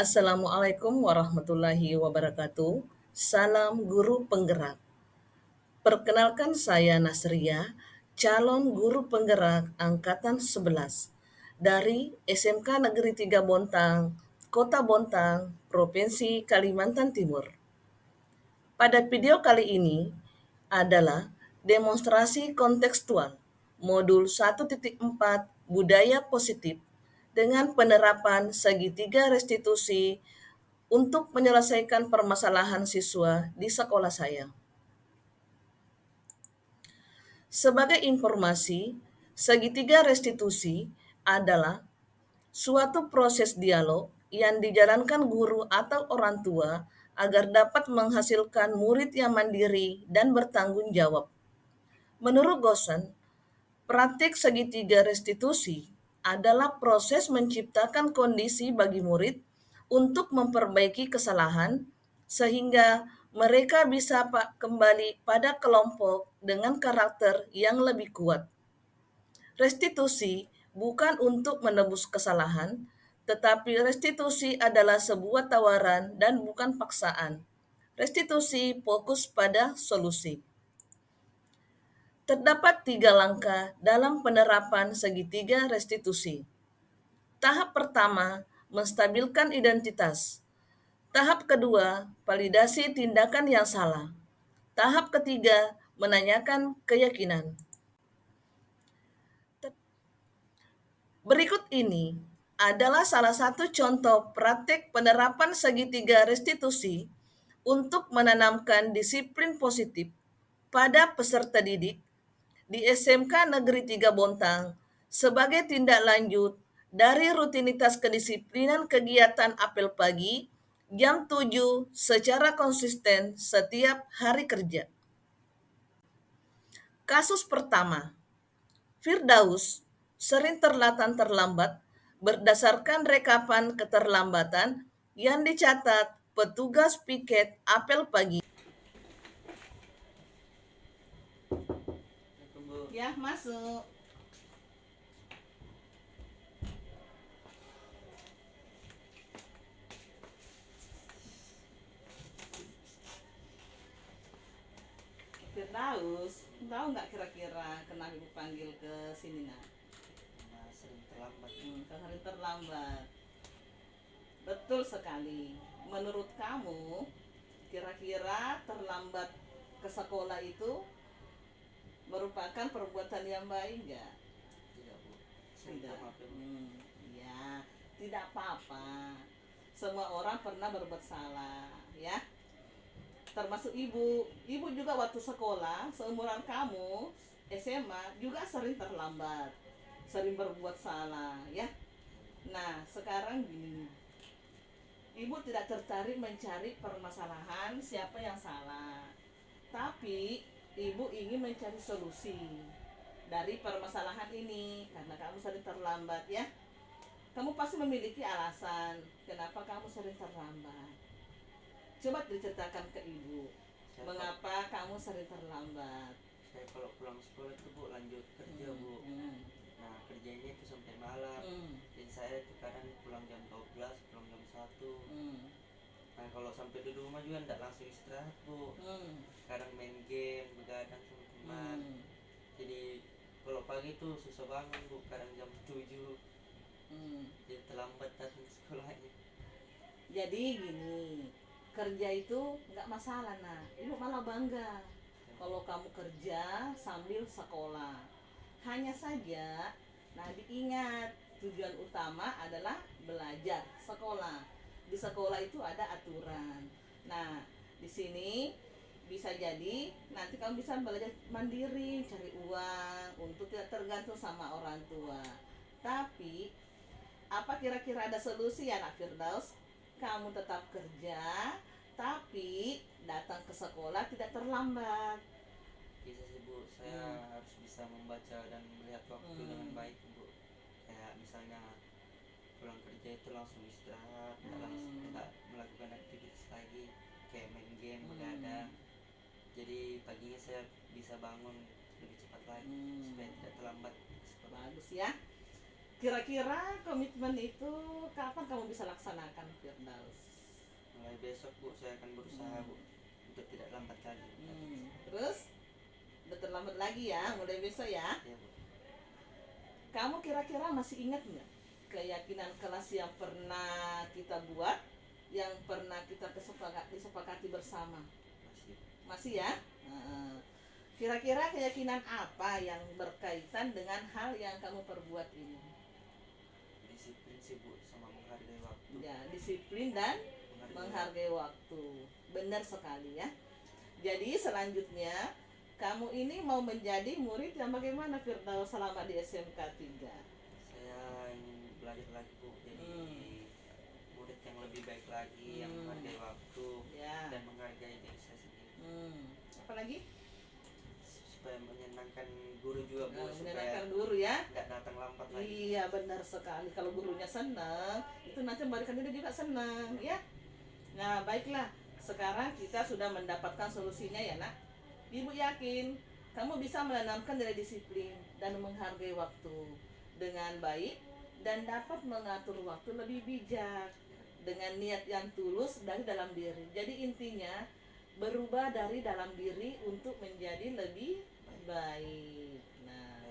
Assalamualaikum warahmatullahi wabarakatuh. Salam guru penggerak. Perkenalkan saya Nasria, calon guru penggerak angkatan 11 dari SMK Negeri 3 Bontang, Kota Bontang, Provinsi Kalimantan Timur. Pada video kali ini adalah demonstrasi kontekstual modul 1.4 Budaya Positif dengan penerapan segitiga restitusi untuk menyelesaikan permasalahan siswa di sekolah saya. Sebagai informasi, segitiga restitusi adalah suatu proses dialog yang dijalankan guru atau orang tua agar dapat menghasilkan murid yang mandiri dan bertanggung jawab. Menurut Gosen, praktik segitiga restitusi adalah proses menciptakan kondisi bagi murid untuk memperbaiki kesalahan sehingga mereka bisa kembali pada kelompok dengan karakter yang lebih kuat. Restitusi bukan untuk menebus kesalahan, tetapi restitusi adalah sebuah tawaran dan bukan paksaan. Restitusi fokus pada solusi. Terdapat 3 langkah dalam penerapan segitiga restitusi. Tahap pertama, menstabilkan identitas. Tahap kedua, validasi tindakan yang salah. Tahap ketiga, menanyakan keyakinan. Berikut ini adalah salah satu contoh praktik penerapan segitiga restitusi untuk menanamkan disiplin positif pada peserta didik di SMK Negeri 3 Bontang sebagai tindak lanjut dari rutinitas kedisiplinan kegiatan apel pagi jam 7 secara konsisten setiap hari kerja. Kasus pertama, Firdaus sering terlambat berdasarkan rekapan keterlambatan yang dicatat petugas piket apel pagi. Ya, masuk. Firdaus, tahu nggak kira-kira kenapa ibu panggil ke sini nak? Sering terlambat. Sering terlambat. Betul sekali. Menurut kamu, kira-kira terlambat ke sekolah itu merupakan perbuatan yang baik nggak? Tidak, Bu. Tidak. Maaf ya, Bu. Ya, tidak apa-apa. Semua orang pernah berbuat salah, ya. Termasuk ibu. Ibu juga waktu sekolah, seumuran kamu, SMA, juga sering terlambat. Sering berbuat salah, ya. Nah, sekarang gini. Ibu tidak tertarik mencari permasalahan siapa yang salah. Tapi ibu ingin mencari solusi dari permasalahan ini karena kamu sering terlambat, ya. Kamu pasti memiliki alasan kenapa kamu sering terlambat. Coba diceritakan ke ibu, mengapa kamu sering terlambat? Saya kalau pulang sekolah itu, Bu, lanjut kerja, Bu. Nah, kerjanya itu sampai malam. Dan saya itu kadang pulang jam 12, pulang jam 1. Nah, kalau sampai di rumah juga enggak langsung istirahat, Bu. Kadang main game, begadang sama teman. Jadi kalau pagi itu susah bangun, Bu, kadang jam 7. Jadi terlambat datang ke sekolahnya. Jadi gini, kerja itu nggak masalah, nah ibu malah bangga kalau kamu kerja sambil sekolah. Hanya saja, nah diingat tujuan utama adalah belajar sekolah. Di sekolah itu ada aturan. Nah, di sini bisa jadi nanti kamu bisa belajar mandiri, cari uang untuk tidak tergantung sama orang tua. Tapi apa kira-kira ada solusi ya Nak Firdaus? Kamu tetap kerja, tapi datang ke sekolah tidak terlambat. Bisa sih, Bu, saya harus bisa membaca dan melihat waktu dengan baik, Bu. Kayak misalnya pulang kerja itu langsung istirahat, tidak melakukan aktivitas lagi kayak main game, begadang. Jadi paginya saya bisa bangun lebih cepat lagi supaya tidak terlambat ke sekolah. Bagus ya. Kira-kira komitmen itu kapan kamu bisa laksanakan, Firdaus? Mulai besok Bu, saya akan berusaha Bu untuk tidak lambat lagi. Terus udah terlambat lagi ya, mulai besok ya. Iya Bu. Kamu kira-kira masih ingat nggak keyakinan kelas yang pernah kita buat, yang pernah kita disepakati bersama? Masih ya? Kira-kira keyakinan apa yang berkaitan dengan hal yang kamu perbuat ini? Disiplin sih Bu, sama menghargai waktu. Ya, disiplin dan menghargai waktu. Benar sekali ya. Jadi selanjutnya kamu ini mau menjadi murid yang bagaimana, Firdaus, selama di SMK 3? Saya ingin belajar lagi Bu, jadi murid yang lebih baik lagi, yang menghargai waktu ya, dan menghargai diri saya sendiri. Apalagi? Supaya menyenangkan guru juga Bu, menyenangkan guru ya, nggak datang lambat lagi. Iya, benar sekali. Kalau gurunya senang, itu nanti memberikan dia juga senang ya. Nah, baiklah. Sekarang kita sudah mendapatkan solusinya ya, Nak. Ibu yakin kamu bisa menanamkan nilai disiplin dan menghargai waktu dengan baik dan dapat mengatur waktu lebih bijak dengan niat yang tulus dari dalam diri. Jadi intinya berubah dari dalam diri untuk menjadi lebih baik. Nah,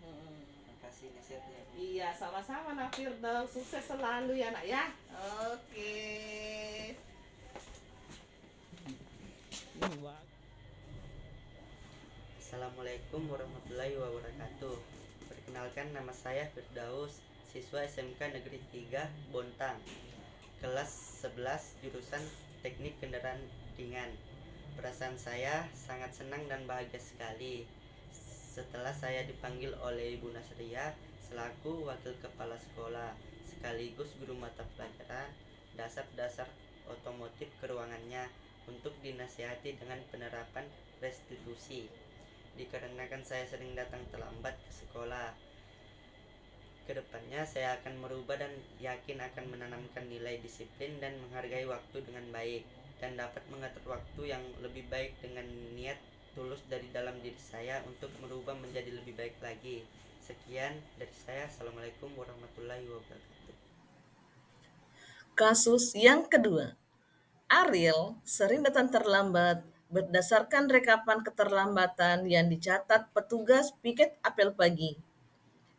terima kasih nasihatnya Bu. Iya, sama-sama Nak Firdaus. Sukses selalu ya, Nak ya. Oke. Assalamualaikum warahmatullahi wabarakatuh. Perkenalkan, nama saya Firdaus, siswa SMK Negeri 3 Bontang, kelas 11 jurusan Teknik Kendaraan Ringan. Perasaan saya sangat senang dan bahagia sekali setelah saya dipanggil oleh Ibu Nasria selaku wakil kepala sekolah sekaligus guru mata pelajaran dasar otomotif ke ruangannya untuk dinasihati dengan penerapan restitusi. Dikarenakan saya sering datang terlambat ke sekolah, kedepannya saya akan merubah dan yakin akan menanamkan nilai disiplin dan menghargai waktu dengan baik dan dapat mengatur waktu yang lebih baik dengan niat tulus dari dalam diri saya untuk merubah menjadi lebih baik lagi. Sekian dari saya. Assalamualaikum warahmatullahi wabarakatuh. Kasus yang kedua, Ariel sering datang terlambat berdasarkan rekapan keterlambatan yang dicatat petugas piket apel pagi.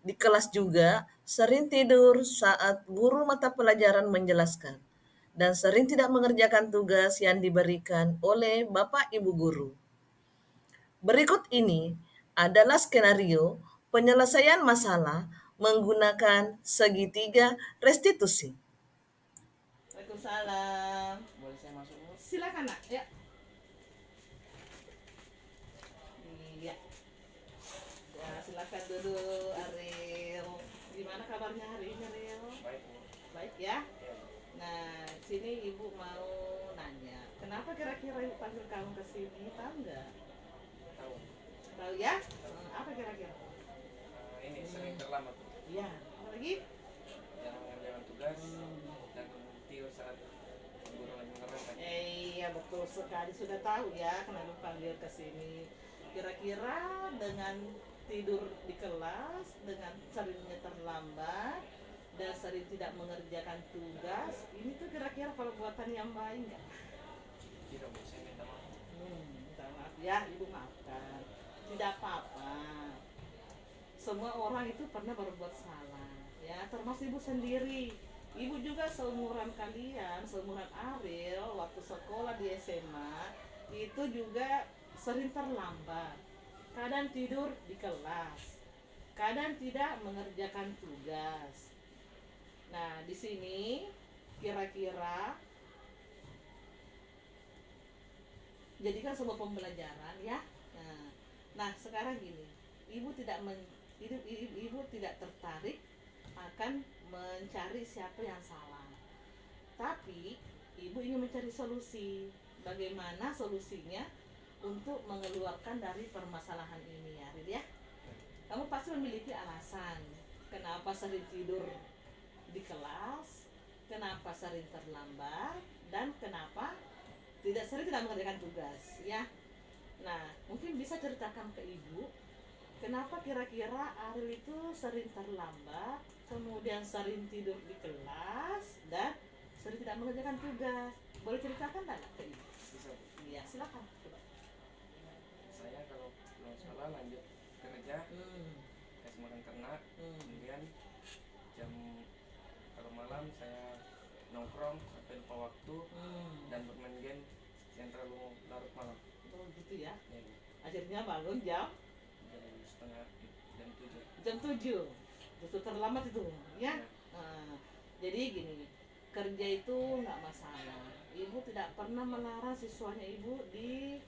Di kelas juga sering tidur saat guru mata pelajaran menjelaskan dan sering tidak mengerjakan tugas yang diberikan oleh Bapak Ibu guru. Berikut ini adalah skenario penyelesaian masalah menggunakan segitiga restitusi. Waalaikumsalam. Boleh saya masuk? Silakan, Nak. Ya. Iya. Ya, silakan dulu, Ariel. Gimana kabarnya hari ini, Ariel? Baik Bu. Baik ya. Nah, sini Ibu mau nanya, kenapa kira-kira Ibu panggil kamu ke sini? Tahu nggak? Tahu. Tahu ya? Apa kira-kira? Ini sering terlambat Bu. Iya. Apa lagi? Yang mengerjakan tugas dan tidur saat guru lagi mengerjakan. Iya, betul sekali. Sudah tahu ya kenapa panggil ke sini. Kira-kira dengan tidur di kelas, dengan seringnya terlambat dan sering tidak mengerjakan tugas, ini tuh kira-kira perbuatan yang baik nggak? Tidak Bu, saya minta maaf. Minta maaf ya, Ibu maafkan. Tidak apa-apa. Semua orang itu pernah berbuat salah, ya, termasuk Ibu sendiri. Ibu juga seumuran kalian, seumuran Ariel, waktu sekolah di SMA, itu juga sering terlambat. Kadang tidur di kelas, kadang tidak mengerjakan tugas. Nah, di sini kira-kira jadikan sebuah pembelajaran ya. Nah, sekarang gini, ibu tidak tertarik akan mencari siapa yang salah, tapi ibu ingin mencari solusi. Bagaimana solusinya untuk mengeluarkan dari permasalahan ini ya, Rid ya? Kamu pasti memiliki alasan kenapa sering tidur di kelas, kenapa sering terlambat, dan kenapa sering tidak mengerjakan tugas ya. Nah, mungkin bisa ceritakan ke ibu Kenapa kira-kira Ariel itu sering terlambat, kemudian sering tidur di kelas, dan sering tidak mengerjakan tugas? Boleh ceritakan tak ke Ibu? Bisa Bu. Iya, silakan. Coba. Saya kalau pulang sekolah lanjut kerja, kasih makan ternak, kemudian jam kalau malam saya nongkrong sampai lupa waktu dan bermain game yang terlalu larut malam. Oh gitu ya. Ya, Bu. Akhirnya bangun jam jam 7. Justru terlambat itu, ya. Ya. Nah, jadi gini, kerja itu nggak masalah. Ibu tidak pernah melarang siswanya ibu di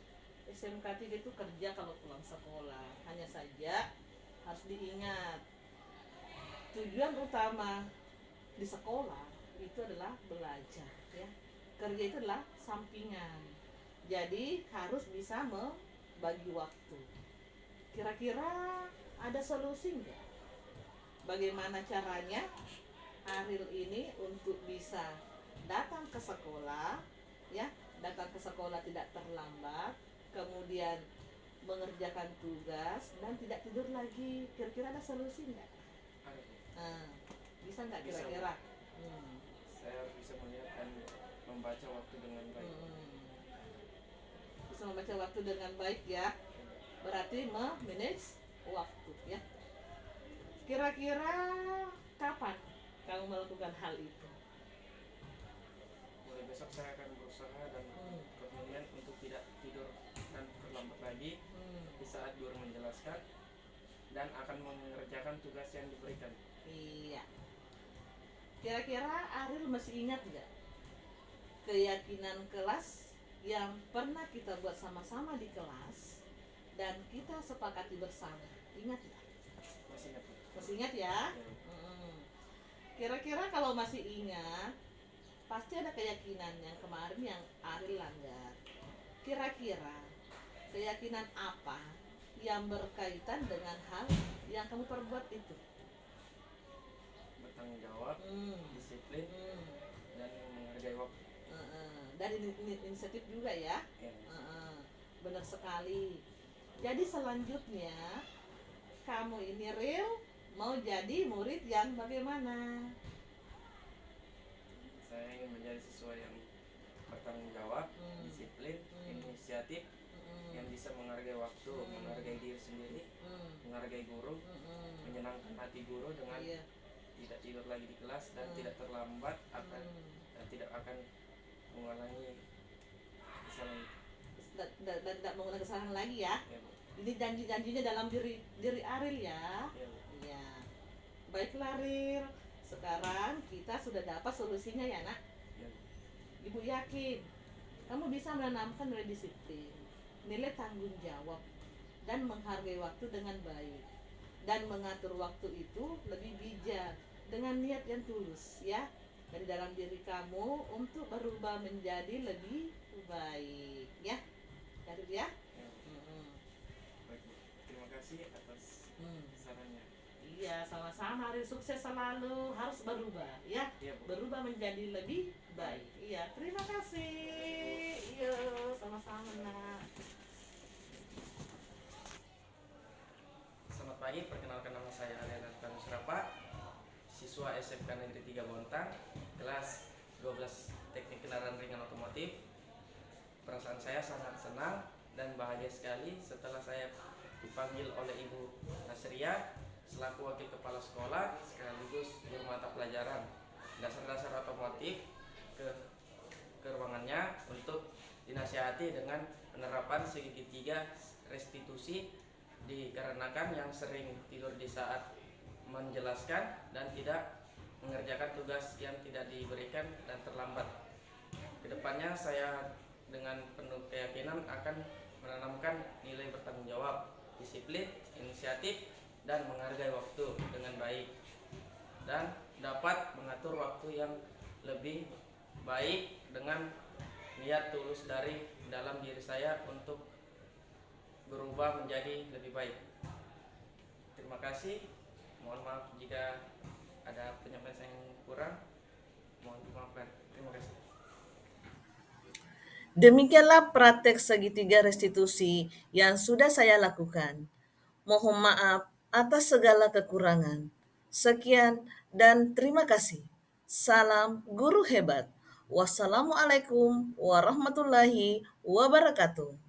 SMK 3 itu kerja kalau pulang sekolah. Hanya saja harus diingat, tujuan utama di sekolah itu adalah belajar, ya. Kerja itu adalah sampingan. Jadi harus bisa membagi waktu. Kira-kira ada solusi nggak? Bagaimana caranya Ariel ini untuk bisa datang ke sekolah, ya, datang ke sekolah tidak terlambat, kemudian mengerjakan tugas dan tidak tidur lagi. Kira-kira ada solusi nggak? Ada, Bu. Nah, bisa nggak Bisa, Bu. kira-kira? Saya bisa melihat dan membaca waktu dengan baik. Bisa membaca waktu dengan baik, ya. Berarti memanage waktu, ya. Kira-kira kapan kamu melakukan hal itu? Mulai besok saya akan berusaha dan kemudian untuk tidak tidur dan terlambat lagi di saat guru menjelaskan dan akan mengerjakan tugas yang diberikan. Iya. Kira-kira Ariel masih ingat nggak keyakinan kelas yang pernah kita buat sama-sama di kelas dan kita sepakati bersama? Ingat nggak? Masih ingat, Bu? Masih ingat ya? Kira-kira kalau masih ingat, pasti ada keyakinan yang kemarin yang Ariel langgar. Kira-kira keyakinan apa yang berkaitan dengan hal yang kamu perbuat itu? Bertanggung jawab, disiplin, dan menghargai waktu. Dan inisiatif juga, ya. Ya. Benar sekali. Jadi selanjutnya kamu ini real mau jadi murid yang bagaimana? Saya ingin menjadi siswa yang bertanggung jawab, disiplin, inisiatif, yang bisa menghargai waktu, menghargai diri sendiri, menghargai guru, menyenangkan hati guru dengan tidak tidur lagi di kelas dan tidak terlambat dan tidak akan mengulangi kesalahan. Dan tidak mengulangi kesalahan lagi, ya. Ya, Bu. Ini janji-janjinya dalam diri Ariel, ya. Ya, Bu. Iya. Baiklah Ariel, sekarang kita sudah dapat solusinya, ya nak. Ya, Bu. Ibu yakin kamu bisa menanamkan nilai disiplin, nilai tanggung jawab, dan menghargai waktu dengan baik, dan mengatur waktu itu lebih bijak dengan niat yang tulus, ya, dari dalam diri kamu untuk berubah menjadi lebih baik, ya. Ariel, ya. Ya, Bu. Baik, Bu. Terima kasih atas sarannya. Iya, sama-sama. Ariel, sukses selalu, harus berubah, ya. Iya, Bu. Berubah menjadi lebih baik. Iya, terima kasih. Iya, sama-sama, nak. Selamat pagi, perkenalkan nama saya Ariel Antanus Rapa, siswa SMK Negeri 3 Bontang, kelas 12 Teknik Kendaraan Ringan Otomotif. Perasaan saya sangat senang dan bahagia sekali setelah saya dipanggil oleh Ibu Nasria selaku wakil kepala sekolah sekaligus guru mata pelajaran dasar-dasar otomotif ke ruangannya untuk dinasihati dengan penerapan segitiga restitusi, dikarenakan yang sering tidur di saat menjelaskan dan tidak mengerjakan tugas yang tidak diberikan dan terlambat. Kedepannya saya dengan penuh keyakinan akan menanamkan nilai bertanggung jawab, disiplin, inisiatif, dan menghargai waktu dengan baik, dan dapat mengatur waktu yang lebih baik dengan niat tulus dari dalam diri saya untuk berubah menjadi lebih baik. Terima kasih. Mohon maaf jika ada penyampaian yang kurang. Mohon dimaafkan. Terima kasih. Demikianlah praktek segitiga restitusi yang sudah saya lakukan. Mohon maaf atas segala kekurangan. Sekian dan terima kasih. Salam guru hebat. Wassalamualaikum warahmatullahi wabarakatuh.